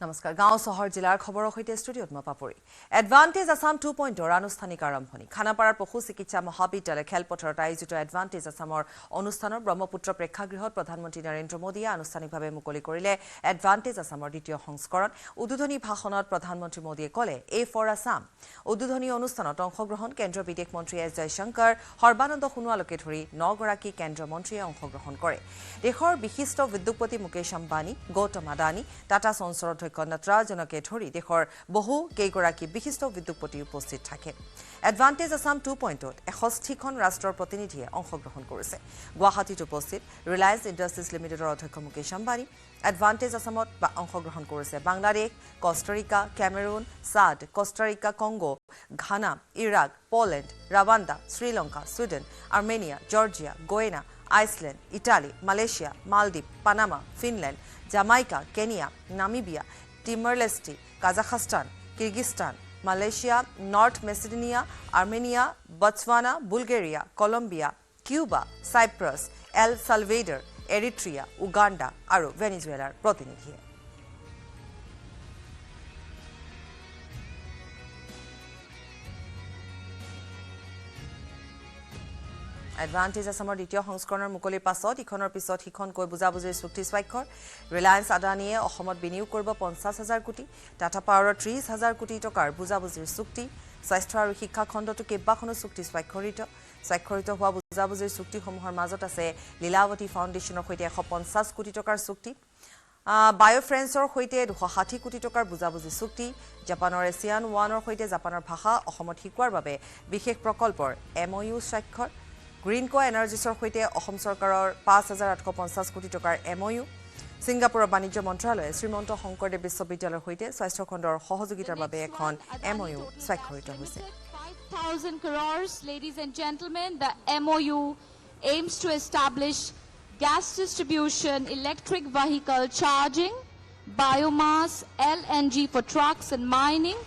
নমস্কাৰ গাঁও চহৰ জিলাৰ খবৰৰ সৈতে ষ্টুডিঅ'ত মই পাপৰি এডভান্টেজ আসাম 2.0 আনুষ্ঠানিক আৰম্ভণি খানাপাৰাৰ পশু চিকিৎসা মহাবিদ্যালয় খেলপথাৰত আয়োজিত এডভান্টেজ আসামৰ অনুষ্ঠানৰ ব্ৰহ্মপুত্ৰ প্ৰেক্ষাগৃহত প্ৰধানমন্ত্ৰী নৰেন্দ্ৰ মোদীয়ে আনুষ্ঠানিকভাৱে মুকলি কৰিলে এডভান্টেজ আসামৰ দ্বিতীয় সংস্কৰণ উদ্বোধনী ভাষণত প্ৰধানমন্ত্ৰী মোদীয়ে ক'লে এ ফৰ আসাম উদ্বোধনী অনুষ্ঠানত অংশগ্ৰহণ কেন্দ্ৰীয় বিদেশ মন্ত্ৰী এছ জয়শংকৰ সৰ্বানন্দ সোণোৱালকে ধৰি 9 গৰাকী কেন্দ্ৰীয় মন্ত্ৰীয়ে অংশগ্ৰহণ কৰে দেশৰ বিশিষ্ট উদ্যোগপতি মুকেশ আম্বানী গৌতম আদানী টাটা সঞ্চৰ নটৰাজনকে ধৰি দেশৰ বহু কেইগৰাকী বিশিষ্ট উদ্যোগপতি উপস্থিত থাকে এডভান্টেজ আসাম 2.0 61খন ৰাষ্ট্ৰৰ প্ৰতিনিধিয়ে অংশগ্ৰহণ কৰিছে গুৱাহাটীত উপস্থিত ৰিলায়েন্স ইণ্ডাষ্ট্ৰিজ লিমিটেডৰ অধ্যক্ষ মুকেশ আম্বানী এডভান্টেজ আসামত অংশগ্ৰহণ কৰিছে Bangladesh Costa Rica Cameroon Chad Costa Rica Congo Ghana Iraq Poland Rwanda Sri Lanka Sweden Armenia Georgia Guyana Iceland Italy Malaysia Maldives Panama Finland Jamaica Kenya Namibia Timor Leste Kazakhstan Kyrgyzstan Malaysia North Macedonia Armenia Botswana Bulgaria Colombia Cuba Cyprus El Salvador Eritrea Uganda আৰু ভেনিজুৱেলাৰ প্ৰতিনিধিয়ে advantage আসামৰ দ্বিতীয় সংস্কৰণৰ মুকলিৰ পাছত ইখনৰ পিছত সিখনকৈ বুজাবুজিৰ চুক্তি স্বাক্ষৰ ৰিলায়েন্স আদানীয়ে অসমত বিনিয়োগ কৰিব 50,000 কোটি টাটা পাৱাৰৰ 30,000 কোটি টকাৰ বুজাবুজিৰ চুক্তি স্বাস্থ্য আৰু শিক্ষা খণ্ডতো কেইবাখনো চুক্তি স্বাক্ষৰিত হোৱা বুজাবুজিৰ চুক্তিসমূহৰ মাজত আছে লীলাৱতী ফাউণ্ডেশ্যনৰ সৈতে 150 কোটি টকাৰ চুক্তি বায়োফ্ৰেন্সৰ সৈতে 260 কোটি টকাৰ বুজাবুজি চুক্তি জাপানৰ এছিয়ান ওৱানৰ সৈতে জাপানৰ ভাষা অসমত শিকোৱাৰ বাবে বিশেষ প্ৰকল্পৰ MOU স্বাক্ষৰ গ্ৰীণকো এনাৰ্জিছৰ সৈতে অসম চৰকাৰৰ 5,850 কোটি টকাৰ MOU সিংগাপুৰৰ বাণিজ্য মন্ত্ৰালয়ে শ্ৰীমন্ত শংকৰদেৱ বিশ্ববিদ্যালয়ৰ সৈতে স্বাস্থ্য খণ্ডৰ সহযোগিতাৰ বাবে এখন MOU স্বাক্ষৰিত হৈছে 5,000 crores ladies and gentlemen the MOU aims to establish gas distribution electric vehicle charging biomass LNG for trucks and mining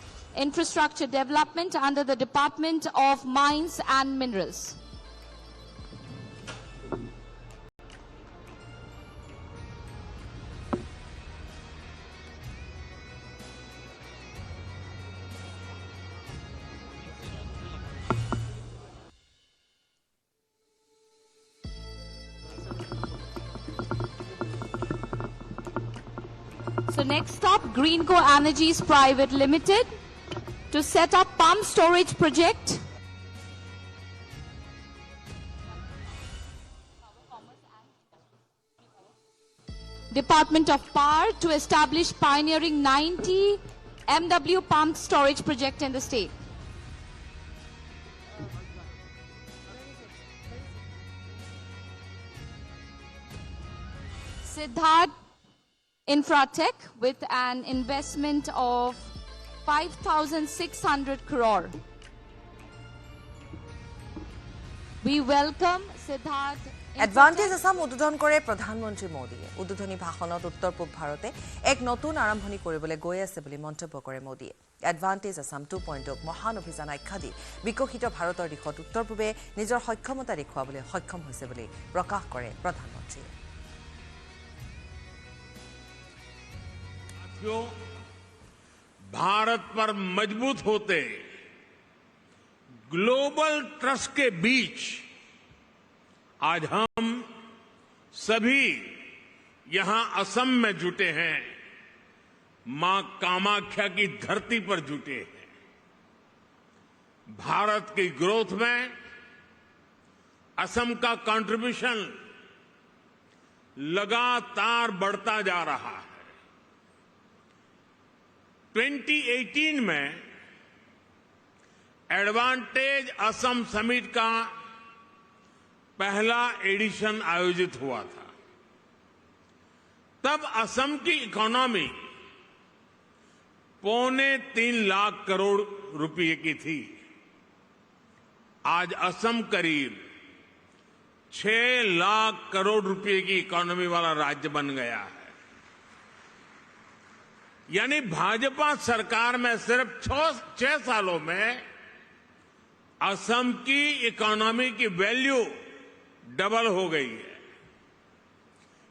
infrastructure development under the Department of Mines and Minerals. So next up, Greenco Energies Private Limited to set up pump storage project. Department of Power to establish pioneering 90 MW pump storage project in the state. Siddharth Infratech with an investment of 5,600 crore. We welcome Siddharth. Advantage Assam উদ্বোধন কৰে প্ৰধানমন্ত্ৰী মোদীয়ে উদ্বোধনী ভাষণত উত্তৰ পূব ভাৰতে এক নতুন আৰম্ভণি কৰিবলৈ গৈ আছে বুলি মন্তব্য কৰে মোদীয়ে এডভান্টেজ আসাম 2.0 মহান অভিযান আখ্যা দি বিকশিত ভাৰতৰ দিশত উত্তৰ পূবে নিজৰ সক্ষমতা দেখুৱাবলৈ সক্ষম হৈছে বুলি প্ৰকাশ কৰে প্ৰধানমন্ত্ৰীয়ে भारत पर मजबूत होते ग्लोबल ट्रस्ट के बीच आज हम सभी यहां असम में जुटे हैं मां कामाख्या की धरती पर जुटे हैं भारत की ग्रोथ में असम का कंट्रीब्यूशन लगातार बढ़ता जा रहा है 2018 में एडवांटेज असम समिट का पहला एडिशन आयोजित हुआ था तब असम की इकोनॉमी 3.25 लाख करोड़ रुपए की थी आज असम करीब 6 लाख करोड़ रुपए की इकोनॉमी वाला राज्य बन गया है यानी भाजपा सरकार में सिर्फ 6 सालों में असम की इकोनॉमी की वैल्यू डबल हो गई है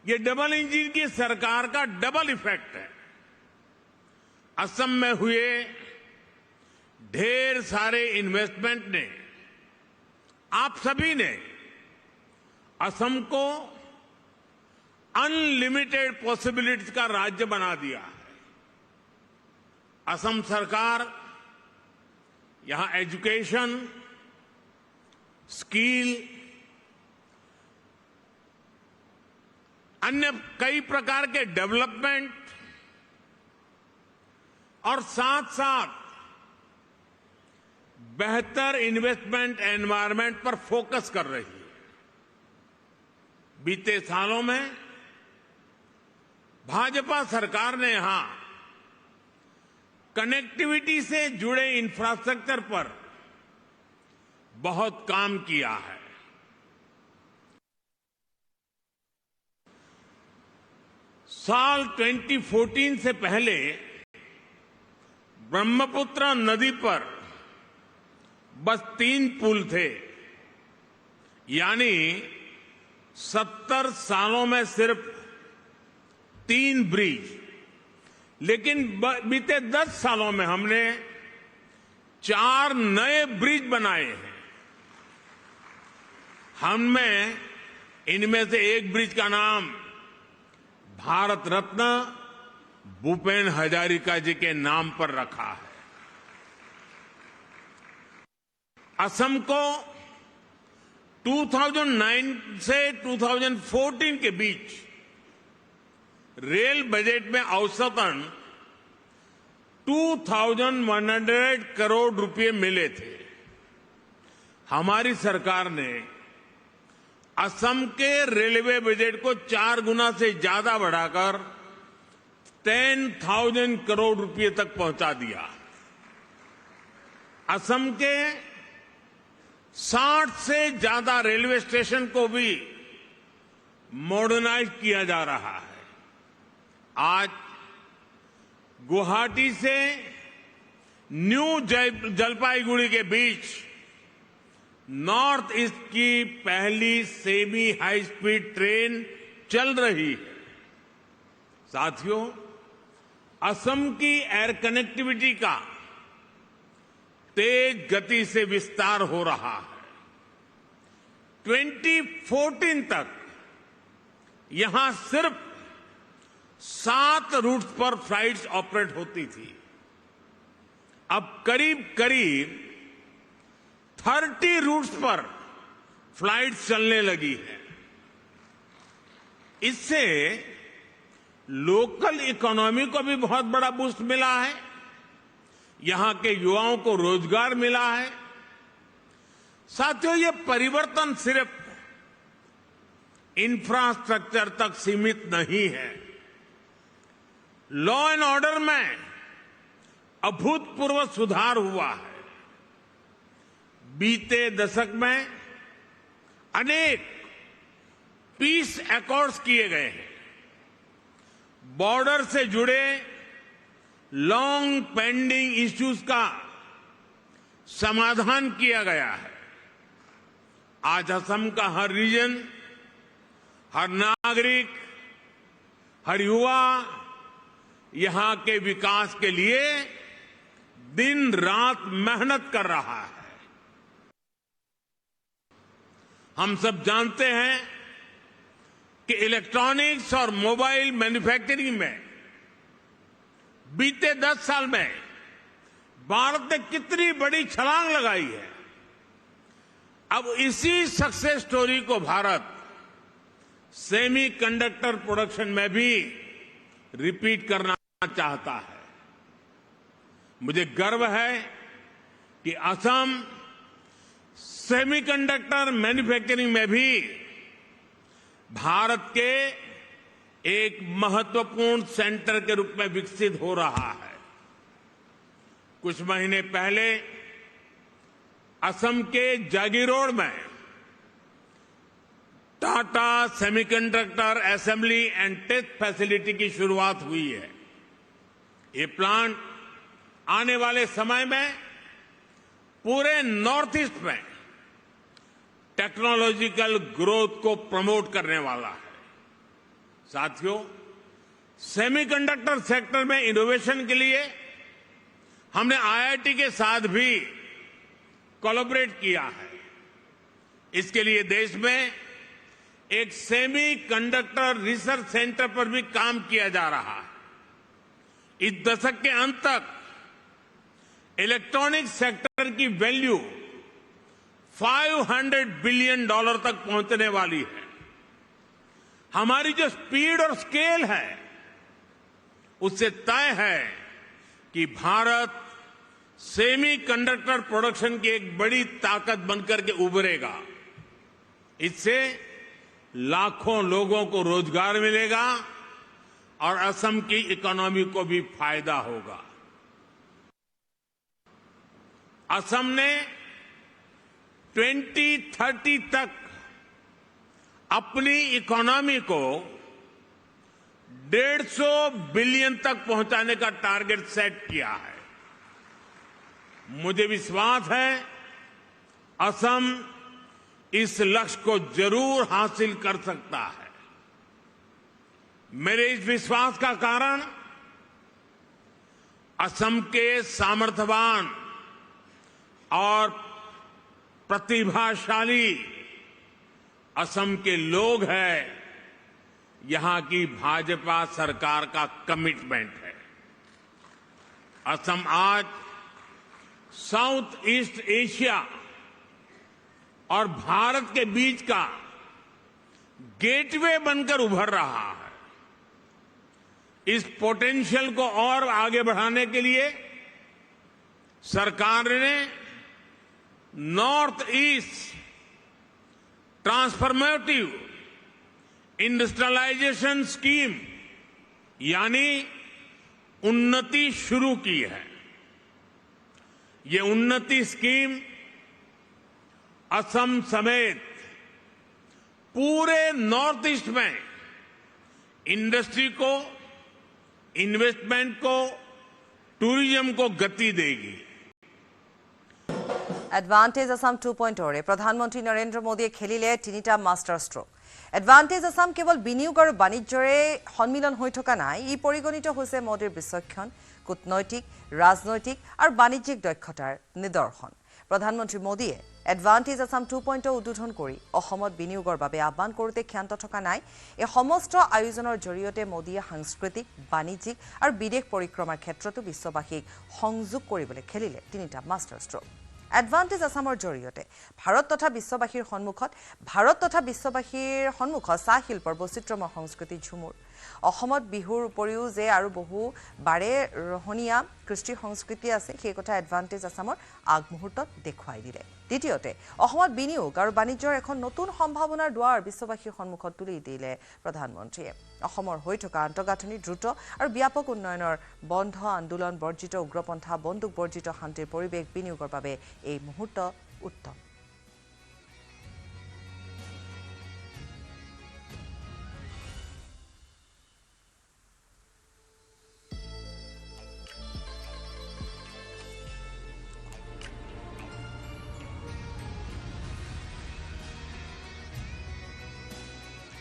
ये डबल इंजन की सरकार का डबल इफेक्ट है असम में हुए ढेर सारे इन्वेस्टमेंट ने, आप सभी ने असम को अनलिमिटेड पॉसिबिलिटीज का राज्य बना दिया है। असम सरकार यहां एजुकेशन, स्किल, अन्य कई प्रकार के डेवलपमेंट और साथ साथ बेहतर इन्वेस्टमेंट एनवायरनमेंट पर फोकस कर रही है। बीते सालों में भाजपा सरकार ने यहां कनेक्टिविटी से जुड़े इंफ्रास्ट्रक्चर पर बहुत काम किया है। साल 2014 से पहले ब्रह्मपुत्र नदी पर बस 3 पुल थे, यानी 70 सालों में सिर्फ 3 ब्रिज। लेकिन बीते 10 सालों में हमने 4 नए ब्रिज बनाए हैं। इनमें से एक ब्रिज का नाम भारत रत्न भूपेन हजारिका जी के नाम पर रखा है। असम को 2009 से 2014 के बीच रेल बजट में औसतन 2,100 करोड़ रुपए मिले थे। हमारी सरकार ने असम के रेलवे बजट को 4 गुना से ज्यादा बढ़ाकर 10,000 करोड़ रुपए तक पहुंचा दिया। असम के 60 से ज्यादा रेलवे स्टेशन को भी मॉडर्नाइज किया जा रहा है। आज गुवाहाटी से न्यू जलपाईगुड़ी के बीच नॉर्थ ईस्ट की पहली सेमी हाई स्पीड ट्रेन चल रही है। साथियों, असम की एयर कनेक्टिविटी का तेज गति से विस्तार हो रहा है। 2014 तक यहां सिर्फ 7 रूट्स पर फ्लाइट्स ऑपरेट होती थी। अब करीब करीब 30 रूट्स पर फ्लाइट्स चलने लगी है। इससे लोकल इकोनॉमी को भी बहुत बड़ा बूस्ट मिला है। यहां के युवाओं को रोजगार मिला है। साथियों, ये परिवर्तन सिर्फ इंफ्रास्ट्रक्चर तक सीमित नहीं है। लॉ एंड ऑर्डर में अभूतपूर्व सुधार हुआ है। बीते दशक में अनेक पीस एकॉर्ड्स किए गए हैं। बॉर्डर से जुड़े लॉन्ग पेंडिंग इश्यूज का समाधान किया गया है। आज असम का हर रीजन, हर नागरिक, हर युवा यहां के विकास के लिए दिन रात मेहनत कर रहा है। हम सब जानते हैं कि इलेक्ट्रॉनिक्स और मोबाइल मैन्युफैक्चरिंग में बीते 10 साल में भारत ने कितनी बड़ी छलांग लगाई है। अब इसी सक्सेस स्टोरी को भारत सेमीकंडक्टर प्रोडक्शन में भी रिपीट करना चाहता है। मुझे गर्व है कि असम सेमीकंडक्टर मैन्युफैक्चरिंग में भी भारत के एक महत्वपूर्ण सेंटर के रूप में विकसित हो रहा है। कुछ महीने पहले असम के जागीरोड में Tata semiconductor assembly and test facility की शुरुआत हुई है। ये प्लांट आने वाले समय में पूरे नॉर्थ ईस्ट में टेक्नोलॉजिकल ग्रोथ को प्रमोट करने वाला है। साथियों, सेमीकंडक्टर सेक्टर में इनोवेशन के लिए हमने आईआईटी के साथ भी कोलैबोरेट किया है। इसके लिए देश में एक सेमी कंडक्टर रिसर्च सेंटर पर भी काम किया जा रहा है। इस दशक के अंत तक इलेक्ट्रॉनिक सेक्टर की वैल्यू $500 बिलियन तक पहुंचने वाली है। हमारी जो स्पीड और स्केल है उससे तय है कि भारत सेमी कंडक्टर प्रोडक्शन की एक बड़ी ताकत बनकर के उभरेगा। इससे लाखों लोगों को रोजगार मिलेगा और असम की इकोनॉमी को भी फायदा होगा। असम ने 2030 तक अपनी इकोनॉमी को 150 बिलियन तक पहुंचाने का टारगेट सेट किया है। मुझे विश्वास है असम इस लक्ष्य को जरूर हासिल कर सकता है। मेरे इस विश्वास का कारण असम के सामर्थ्यवान और प्रतिभाशाली असम के लोग हैं, यहां की भाजपा सरकार का कमिटमेंट है। असम आज साउथ ईस्ट एशिया और भारत के बीच का गेटवे बनकर उभर रहा है। इस पोटेंशियल को और आगे बढ़ाने के लिए सरकार ने North East transformative industrialisation scheme यानी उन्नति शुरू की है। ये उन्नति स्कीम असम समेत पूरे नॉर्थ ईस्ट में इंडस्ट्री को, इन्वेस्टमेंट को, टूरिज्म को गति देगी। एडवांटेज असम 2.0 प्रधानमंत्री नरेंद्र मोदी खेलिले 3टा मास्टर स्ट्रोक। एडवांटेज असम केवल विनियोग और बाणिज्यरे सम्मिलन हो थका नाई, इ परिगणित होइसे मोदीर विचक्षण कूटनैतिक, राजनैतिक और बाणिज्यिक दक्षतार निदर्शन। प्रधानमंत्री मोदीये एडवांटेज असम 2.0 उद्বোधन करी अসমत विनियोगर बारे आह्वान करोते क्षाন্ত थका नाई। এই সমস্ত আয়োজনৰ জৰিয়তে মোদীয়ে সাংস্কৃতিক, বাণিজ্যিক আৰু বিদেশ পৰিক্ৰমাৰ ক্ষেত্ৰতো বিশ্ববাসীক সংযোগ কৰিবলৈ খেলিলে 3টা মাষ্টাৰ ষ্ট্ৰোক। এডভান্টেজ আসামৰ জৰিয়তে ভাৰত তথা বিশ্ববাসীৰ সন্মুখত চাহ শিল্পৰ বৈচিত্ৰ্যময় সংস্কৃতি ঝুমুৰ। অসমত বিহুৰ উপৰিও যে আৰু বহু বাৰে ৰহণীয়া কৃষ্টি সংস্কৃতি আছে সেই কথা এডভান্টেজ আসামৰ আগমুহূৰ্তত দেখুৱাই দিলে। দ্বিতীয়তে অসমত বিনিয়োগ আৰু বাণিজ্যৰ এখন নতুন সম্ভাৱনাৰ দুৱাৰ বিশ্ববাসীৰ সন্মুখত তুলি দিলে প্ৰধানমন্ত্ৰীয়ে। অসমৰ হৈ থকা আন্তঃগাঁথনি দ্ৰুত আৰু ব্যাপক উন্নয়নৰ বন্ধ আন্দোলন বৰ্জিত উগ্ৰপন্থা বন্দুক বৰ্জিত শান্তিৰ পৰিৱেশ বিনিয়োগৰ বাবে এই মুহূৰ্ত উত্তম।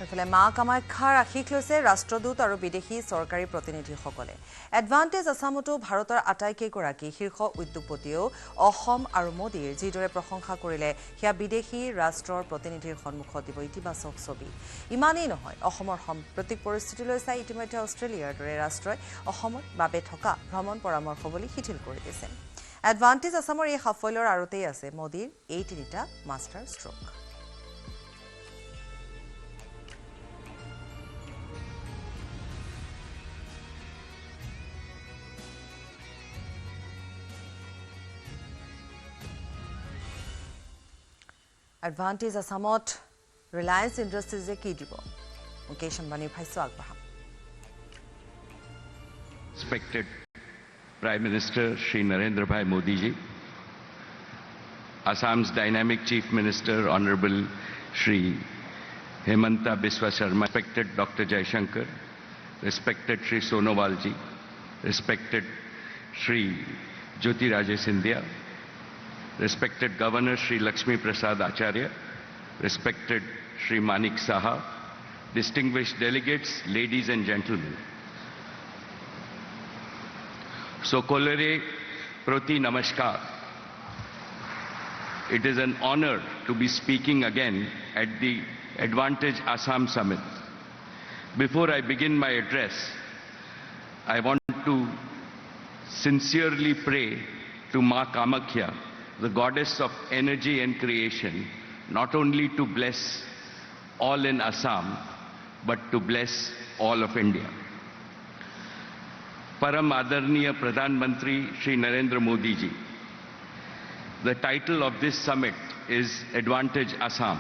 এফালে মা কামাখ্যাৰ আশীষ লৈছে ৰাষ্ট্ৰদূত আৰু বিদেশী চৰকাৰী প্ৰতিনিধিসকলে। এডভান্টেজ আসামতো ভাৰতৰ আটাইকেইগৰাকী শীৰ্ষ উদ্যোগপতিয়েও অসম আৰু মোদীৰ যিদৰে প্ৰশংসা কৰিলে সেয়া বিদেশী ৰাষ্ট্ৰৰ প্ৰতিনিধিৰ সন্মুখত দিব ইতিবাচক ছবি। ইমানেই নহয়, অসমৰ সাম্প্ৰতিক পৰিস্থিতিলৈ চাই ইতিমধ্যে অষ্ট্ৰেলিয়াৰ দৰে ৰাষ্ট্ৰই অসমৰ বাবে থকা ভ্ৰমণ পৰামৰ্শৱলী শিথিল কৰি দিছে। এডভান্টেজ আসামৰ এই সাফল্যৰ আঁৰতেই আছে মোদীৰ এই 3টা মাষ্টাৰ ষ্ট্ৰোক। এডভান্টেজ আসামত ৰিলায়েন্স ইণ্ডাষ্ট্ৰিজে কি দিব? মুকেশ আম্বানীৰ ভাষ্য আগবঢ়াম। Respected Prime Minister Shri Narendra Bhai Modi ji, Assam's dynamic Chief Minister Honorable Shri Hemanta Biswa Sharma, respected Dr. Jaishankar, respected Shri Sonowal ji, respected Shri Jyoti Raje Scindia, respected Governor Shri Lakshmi Prasad Acharya, respected Shri Manik Saha, distinguished delegates, ladies and gentlemen. Sokolere Proti Namaskar. It is an honor to be speaking again at the Advantage Assam Summit. Before I begin my address, I want to sincerely pray to Ma Kamakhya, the goddess of energy and creation, not only to bless all in Assam, but to bless all of India. Param Adarniya Pradhan Mantri Shri Narendra Modi ji. The title of this summit is Advantage Assam,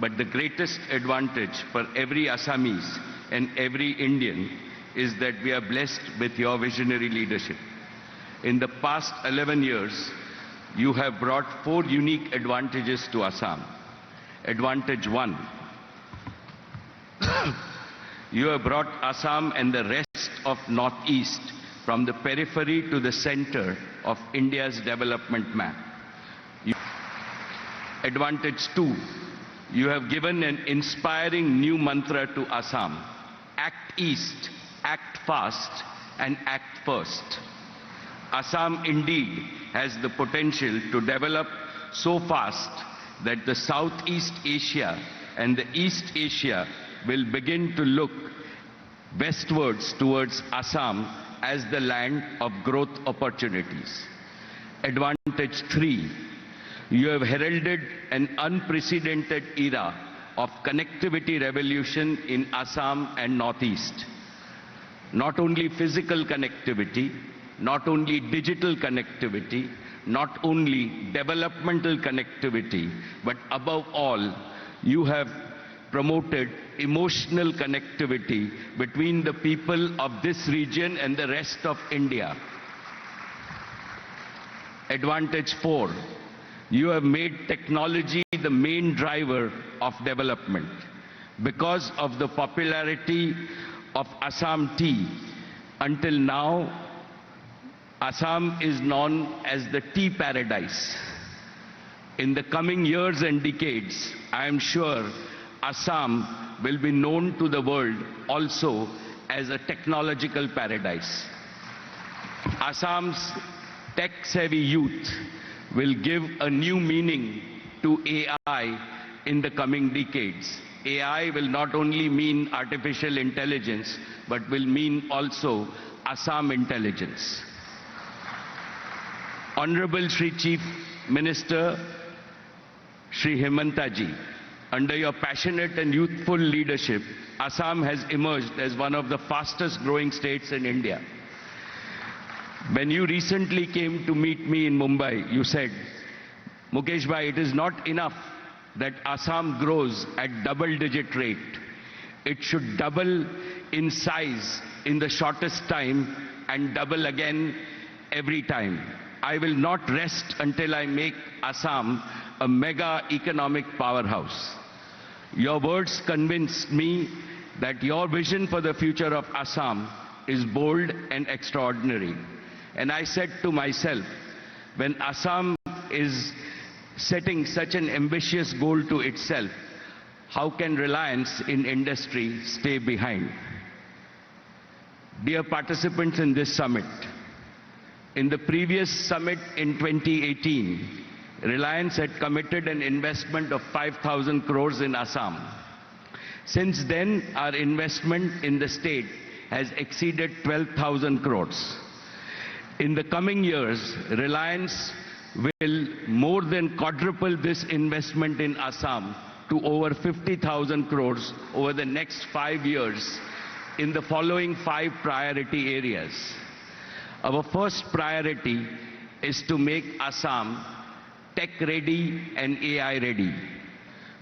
but the greatest advantage for every Assamese and every Indian is that we are blessed with your visionary leadership. In the past 11 years, you have brought 4 unique advantages to Assam. Advantage 1, you have brought Assam and the rest of Northeast from the periphery to the center of India's development map. Advantage 2, you have given an inspiring new mantra to Assam: act east, act fast, and act first. Assam indeed has the potential to develop so fast that the Southeast Asia and the East Asia will begin to look westwards towards Assam as the land of growth opportunities. Advantage 3, you have heralded an unprecedented era of connectivity revolution in Assam and Northeast. Not only physical connectivity, not only digital connectivity, not only developmental connectivity, but above all, you have promoted emotional connectivity between the people of this region and the rest of India. Advantage 4, you have made technology the main driver of development. Because of the popularity of Assam tea, until now, Assam is known as the tea paradise. In the coming years and decades, I am sure Assam will be known to the world also as a technological paradise. Assam's tech-savvy youth will give a new meaning to AI in the coming decades. AI will not only mean artificial intelligence, but will mean also Assam intelligence. Honorable Shri Chief Minister Shri Hemanta ji, under your passionate and youthful leadership, Assam has emerged as one of the fastest growing states in India. When you recently came to meet me in Mumbai, you said, Mukesh bhai, it is not enough that Assam grows at double-digit rate. It should double in size in the shortest time and double again every time. I will not rest until I make Assam a mega economic powerhouse. Your words convinced me that your vision for the future of Assam is bold and extraordinary. And I said to myself, when Assam is setting such an ambitious goal to itself, how can reliance in industry stay behind? Dear participants in this summit, in the previous summit in 2018, Reliance had committed an investment of 5,000 crores in Assam. Since then, our investment in the state has exceeded 12,000 crores. In the coming years, Reliance will more than quadruple this investment in Assam to over 50,000 crores over the next 5 years in the following 5 priority areas. Our first priority is to make Assam tech-ready and AI-ready.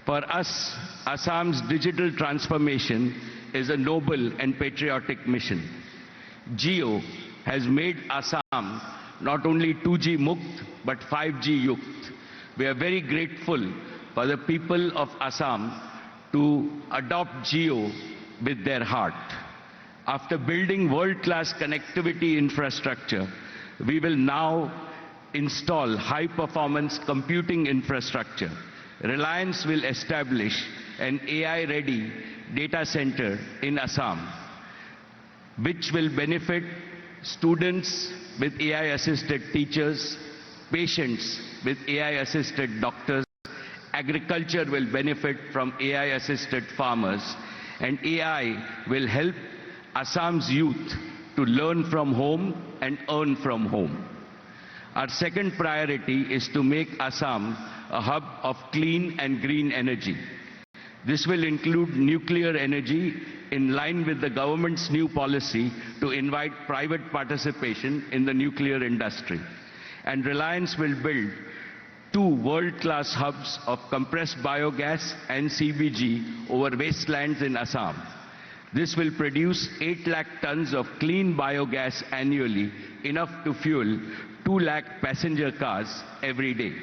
For us, Assam's digital transformation is a noble and patriotic mission. Jio has made Assam not only 2G Mukt, but 5G Yukt. We are very grateful for the people of Assam to adopt Jio with their heart. After building world-class connectivity infrastructure, we will now install high-performance computing infrastructure. Reliance will establish an AI-ready data center in Assam, which will benefit students, with AI-assisted teachers, patients with AI-assisted doctors. Agriculture will benefit from AI-assisted farmers, and AI will help Assam's youth to learn from home and earn from home. Our second priority is to make Assam a hub of clean and green energy. This will include nuclear energy in line with the government's new policy to invite private participation in the nuclear industry. And Reliance will build 2 world-class hubs of compressed biogas and CBG over wastelands in Assam. This will produce 8 lakh tons of clean biogas annually, enough to fuel 2 lakh passenger cars every day.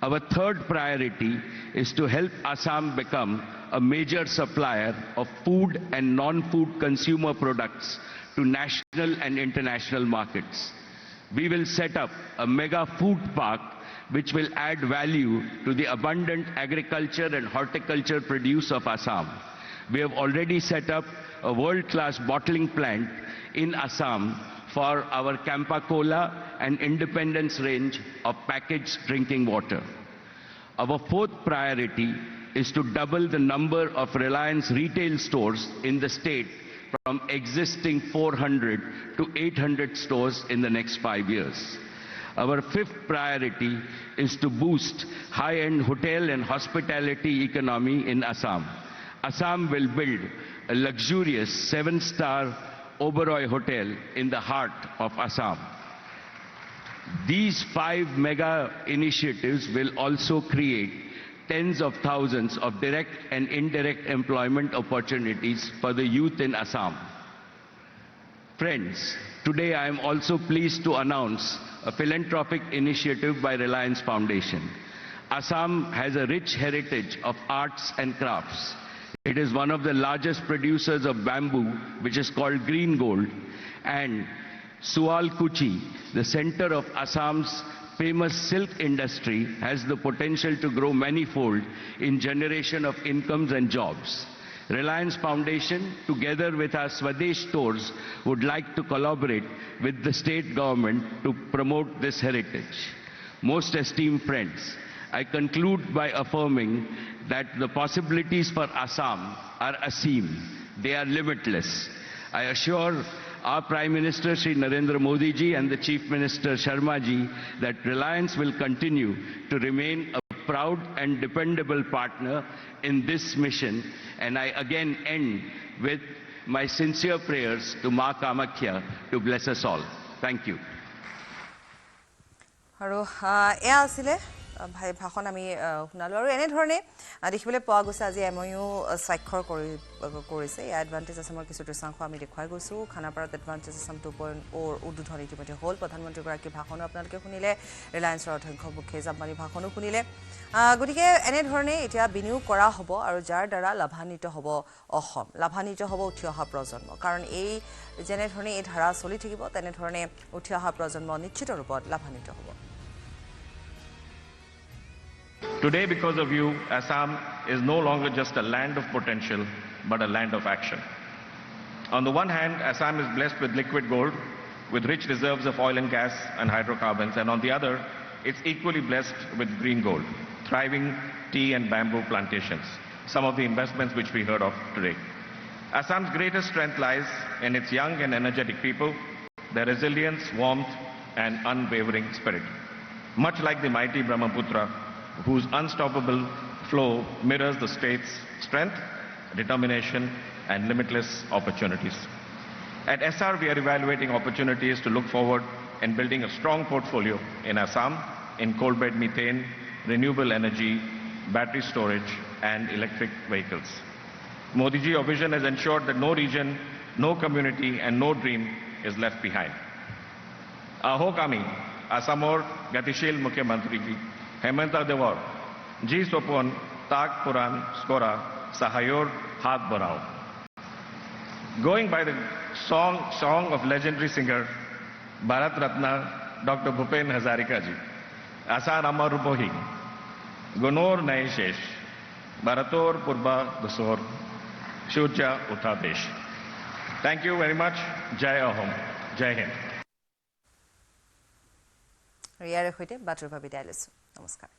Our third priority is to help Assam become a major supplier of food and non-food consumer products to national and international markets. We will set up a mega food park which will add value to the abundant agriculture and horticulture produce of Assam. We have already set up a world-class bottling plant in Assam for our Campa Cola and Independence range of packaged drinking water. Our fourth priority is to double the number of Reliance retail stores in the state from existing 400 to 800 stores in the next 5 years. Our fifth priority is to boost high-end hotel and hospitality economy in Assam. Assam will build a luxurious 7-star Oberoi hotel in the heart of Assam. These 5 mega initiatives will also create tens of thousands of direct and indirect employment opportunities for the youth in Assam. Friends, today I am also pleased to announce a philanthropic initiative by Reliance Foundation. Assam has a rich heritage of arts and crafts. It is one of the largest producers of bamboo, which is called green gold, and Sualkuchi, the center of Assam's famous silk industry, has the potential to grow manifold in generation of incomes and jobs. Reliance Foundation, together with our Swadesh stores, would like to collaborate with the state government to promote this heritage. Most esteemed friends, I conclude by affirming that the possibilities for Assam are aseem. They are limitless. I assure our Prime Minister Shri Narendra Modi ji and the Chief Minister Sharma ji that Reliance will continue to remain a proud and dependable partner in this mission. And I again end with my sincere prayers to Ma Kamakhya to bless us all. Thank you. ভাই ভাষণ আমি শুনালো আৰু এনেধৰণে দেখিবলৈ পোৱা গৈছে আজি mu স্বাক্ষৰ কৰিছে এডভান্টেজ আসামৰ কিছু দৃশ্যাংশ আমি দেখুৱাই গৈছোঁ খানাপাৰাত এডভান্টেজ আসাম 2.0 উদ্বোধন ইতিমধ্যে হ'ল প্ৰধানমন্ত্ৰীগৰাকীৰ ভাষণো আপোনালোকে শুনিলে ৰিলায়েন্সৰ অধ্যক্ষ মুকেশ আম্বানীৰ ভাষণো শুনিলে গতিকে এনেধৰণে এতিয়া বিনিয়োগ কৰা হ'ব আৰু যাৰ দ্বাৰা লাভান্বিত হ'ব অসম লাভান্বিত হ'ব উঠি অহা প্ৰজন্ম কাৰণ এই যেনেধৰণে এই ধাৰা চলি থাকিব তেনেধৰণে উঠি অহা প্ৰজন্ম নিশ্চিত ৰূপত লাভান্বিত হ'ব Today, because of you, Assam is no longer just a land of potential, but a land of action. On the one hand, Assam is blessed with liquid gold, with rich reserves of oil and gas and hydrocarbons, and on the other, it's equally blessed with green gold, thriving tea and bamboo plantations, some of the investments which we heard of today. Assam's greatest strength lies in its young and energetic people, their resilience, warmth, and unwavering spirit. Much like the mighty Brahmaputra, whose unstoppable flow mirrors the state's strength, determination, and limitless opportunities. At SR, we are evaluating opportunities to look forward in building a strong portfolio in Assam in coal-bed methane, renewable energy, battery storage, and electric vehicles. Modi ji, your vision has ensured that no region, no community, and no dream is left behind. Aho kami, Asamor Gatishil Mukhyamantri ji, Hemanta Devar, Ji Sopon, Tak Puran, Skora, Sahayor, Hat Barao. Going by the song of legendary singer Bharat Ratna Dr. Bhupen Hazarika ji, Asar Amar Bohi, Gunor Naishesh, Bharator Purba Dusor, Shuja Uttadesh. Thank you very much. Jai Ahom. Jai Hind. ইয়াৰে সৈতে বাতৰিৰ বাবে বিদায় লৈছো নমস্কাৰ